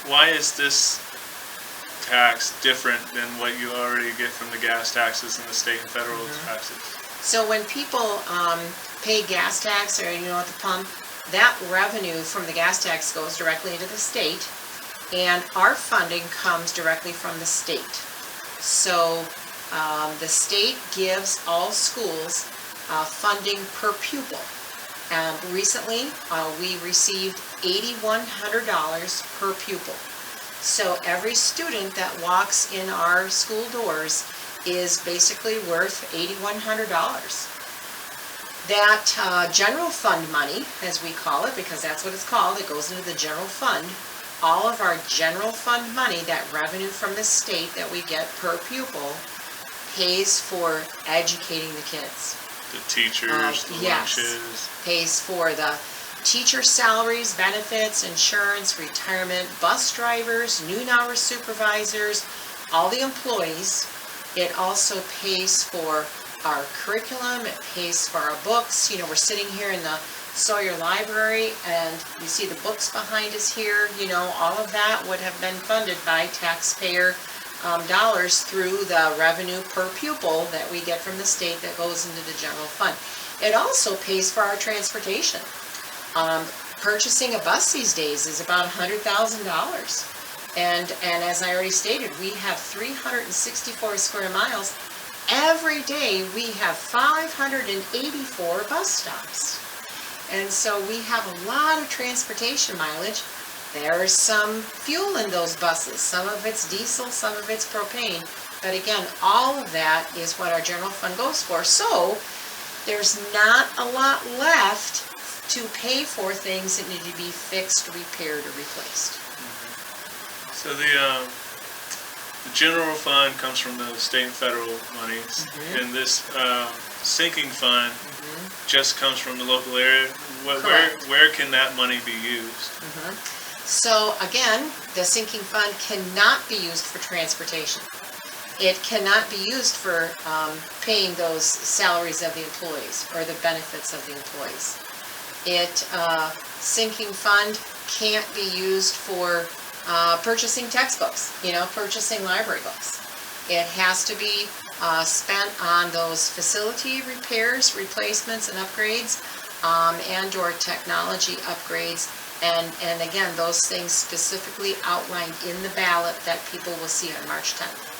why is this tax different than what you already get from the gas taxes and the state and federal taxes? So when people pay gas tax or at the pump, that revenue from the gas tax goes directly into the state, and our funding comes directly from the state. So the state gives all schools funding per pupil. Recently, we received $8,100 per pupil. So every student that walks in our school doors is basically worth $8,100. That general fund money, as we call it, because that's what it's called, it goes into the general fund. All of our general fund money, that revenue from the state that we get per pupil, pays for educating the kids. The teachers, the lunches. Pays for the teacher salaries, benefits, insurance, retirement, bus drivers, noon hour supervisors, all the employees. It also pays for our curriculum, it pays for our books. We're sitting here in the Sawyer Library, and you see the books behind us here. All of that would have been funded by taxpayer dollars through the revenue per pupil that we get from the state that goes into the general fund. It also pays for our transportation. Purchasing a bus these days is about $100,000. And as I already stated, we have 364 square miles. Every day we have 584 bus stops. And so we have a lot of transportation mileage. There's some fuel in those buses. Some of it's diesel, some of it's propane. But again, all of that is what our general fund goes for. So there's not a lot left to pay for things that need to be fixed, repaired, or replaced. So the general fund comes from the state and federal monies, and this sinking fund just comes from the local area. Where can that money be used? So again, the sinking fund cannot be used for transportation. It cannot be used for paying those salaries of the employees or the benefits of the employees. Sinking fund can't be used for purchasing textbooks, purchasing library books. It has to be spent on those facility repairs, replacements, and upgrades, and or technology upgrades. And again, those things specifically outlined in the ballot that people will see on March 10th.